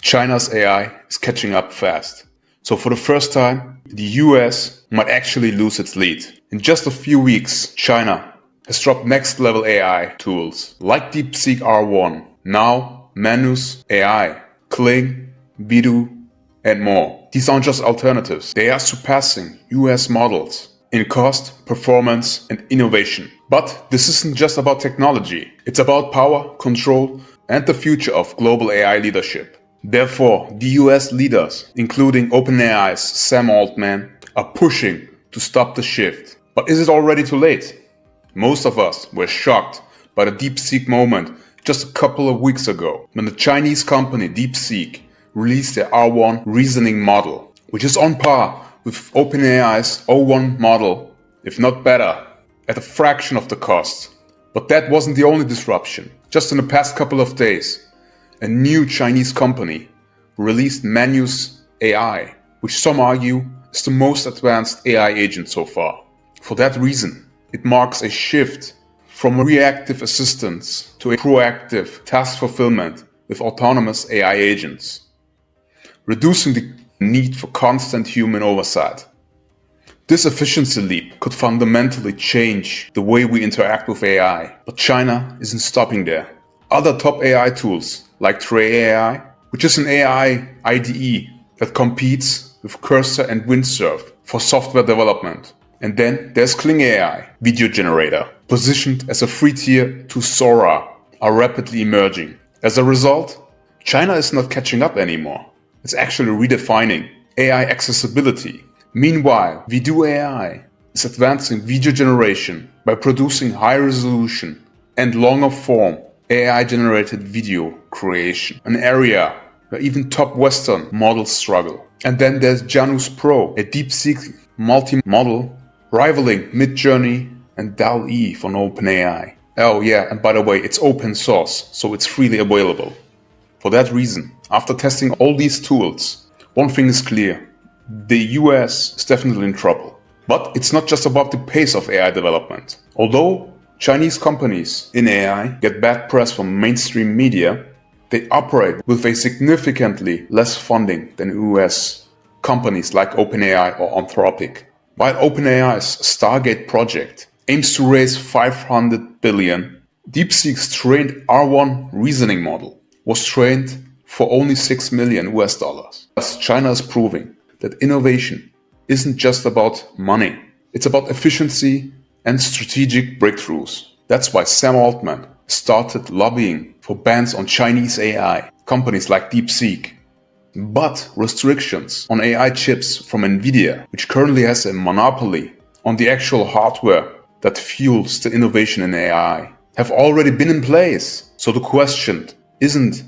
China's AI is catching up fast. So for the first time, the US might actually lose its lead. In just a few weeks, China has dropped next level AI tools like DeepSeek R1, now Manus AI, Kling, Bidu, and more. These aren't just alternatives. They are surpassing US models in cost, performance, and innovation. But this isn't just about technology. It's about power, control, and the future of global AI leadership. Therefore, the US leaders, including OpenAI's Sam Altman, are pushing to stop the shift. But is it already too late? Most of us were shocked by the DeepSeek moment just a couple of weeks ago when the Chinese company DeepSeek released their R1 reasoning model, which is on par with OpenAI's O1 model, if not better, at a fraction of the cost. But that wasn't the only disruption. Just in the past couple of days, a new Chinese company released Manus AI, which some argue is the most advanced AI agent so far. For that reason, it marks a shift from a reactive assistance to a proactive task fulfillment with autonomous AI agents, reducing the need for constant human oversight. This efficiency leap could fundamentally change the way we interact with AI, but China isn't stopping there. Other top AI tools like Tray AI, which is an AI IDE that competes with Cursor and Windsurf for software development. And then there's Kling AI, video generator, positioned as a free tier to Sora, are rapidly emerging. As a result, China is not catching up anymore. It's actually redefining AI accessibility. Meanwhile, Vidu AI is advancing video generation by producing high resolution and longer form AI-generated video creation, an area where even top Western models struggle. And then there's Janus Pro, a DeepSeek multi-model rivaling Midjourney and DALL-E from OpenAI. Oh yeah, and by the way, it's open source, so it's freely available. For that reason, after testing all these tools, one thing is clear. The US is definitely in trouble. But it's not just about the pace of AI development. Although Chinese companies in AI get bad press from mainstream media, they operate with a significantly less funding than US companies like OpenAI or Anthropic. While OpenAI's Stargate project aims to raise $500 billion, DeepSeek's trained R1 reasoning model was trained for only $6 million US dollars. Thus, China is proving that innovation isn't just about money. It's about efficiency and strategic breakthroughs. That's why Sam Altman started lobbying for bans on Chinese AI, companies like DeepSeek, but restrictions on AI chips from NVIDIA, which currently has a monopoly on the actual hardware that fuels the innovation in AI, have already been in place. So the question isn't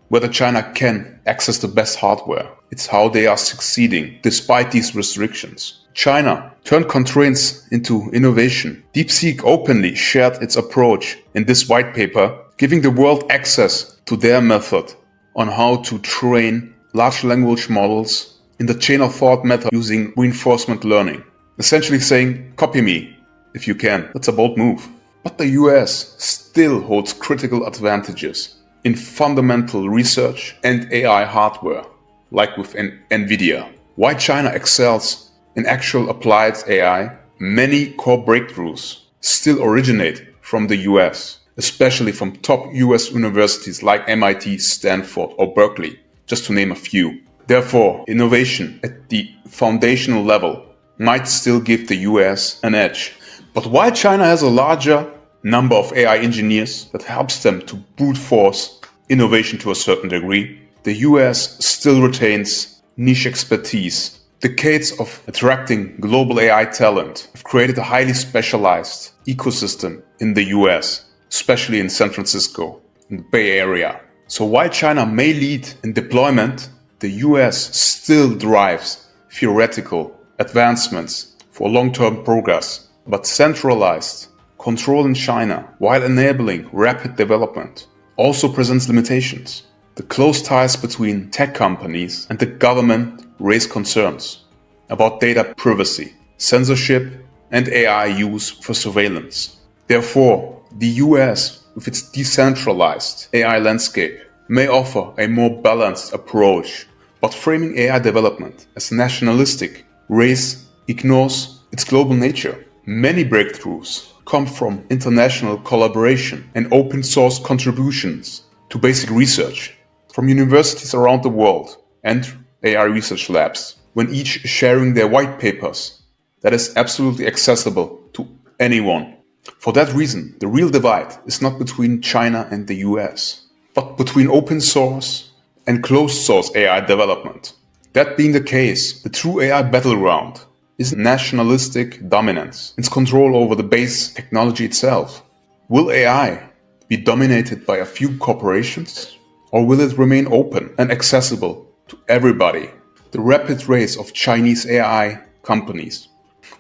whether China can access the best hardware, it's how they are succeeding despite these restrictions. China turned constraints into innovation. DeepSeek openly shared its approach in this white paper, giving the world access to their method on how to train large language models in the chain of thought method using reinforcement learning. Essentially saying, copy me if you can. That's a bold move. But the US still holds critical advantages in fundamental research and AI hardware, like with NVIDIA. Why China excels in actual applied AI, many core breakthroughs still originate from the US, especially from top US universities like MIT, Stanford, or Berkeley, just to name a few. Therefore, innovation at the foundational level might still give the US an edge. But while China has a larger number of AI engineers that helps them to brute force innovation to a certain degree, the US still retains niche expertise. Decades of attracting global AI talent have created a highly specialized ecosystem in the US, especially in San Francisco, in the Bay Area. So while China may lead in deployment, the US still drives theoretical advancements for long-term progress. But centralized control in China, while enabling rapid development, also presents limitations. The close ties between tech companies and the government raise concerns about data privacy, censorship, and AI use for surveillance. Therefore, the US, with its decentralized AI landscape, may offer a more balanced approach, but framing AI development as nationalistic race ignores its global nature. Many breakthroughs come from international collaboration and open source contributions to basic research from universities around the world and AI research labs, when each sharing their white papers that is absolutely accessible to anyone. For that reason, the real divide is not between China and the US, but between open source and closed source AI development. That being the case, the true AI battleground is nationalistic dominance, its control over the base technology itself. Will AI be dominated by a few corporations, or will it remain open and accessible to everybody? The rapid rise of Chinese AI companies,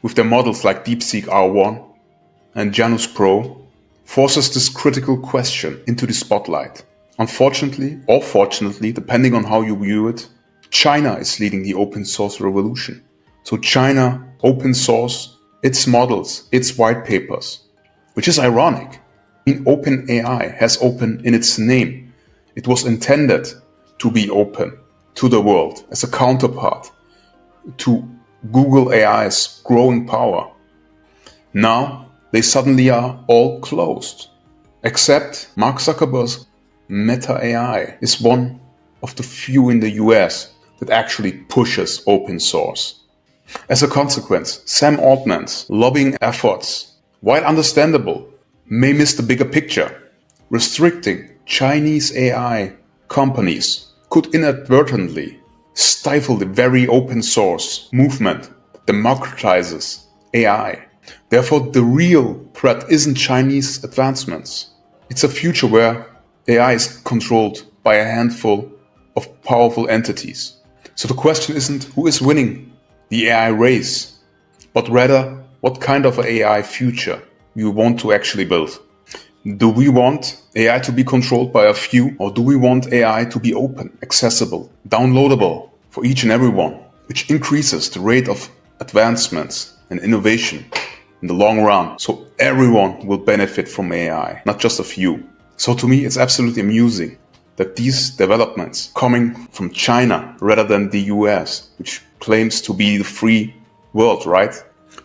with their models like DeepSeek R1 and Janus Pro, forces this critical question into the spotlight. Unfortunately, or fortunately, depending on how you view it, China is leading the open source revolution. So China open source its models, its white papers, which is ironic. OpenAI has open in its name. It was intended to be open to the world as a counterpart to Google AI's growing power. Now they suddenly are all closed, except Mark Zuckerberg's Meta AI is one of the few in the US that actually pushes open source. As a consequence, Sam Altman's lobbying efforts, while understandable, may miss the bigger picture. Restricting Chinese AI companies could inadvertently stifle the very open source movement that democratizes AI. Therefore, the real threat isn't Chinese advancements. It's a future where AI is controlled by a handful of powerful entities. So the question isn't who is winning the AI race, but rather what kind of AI future we want to actually build. Do we want AI to be controlled by a few, or do we want AI to be open, accessible, downloadable for each and everyone, which increases the rate of advancements and innovation in the long run, so everyone will benefit from AI, not just a few. So to me, it's absolutely amusing that these developments coming from China rather than the US, which claims to be the free world, right?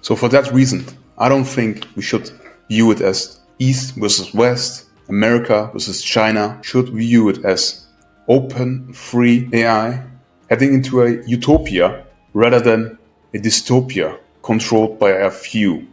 So for that reason, I don't think we should view it as East versus West, America versus China. Should view it as open, free AI heading into a utopia rather than a dystopia controlled by a few.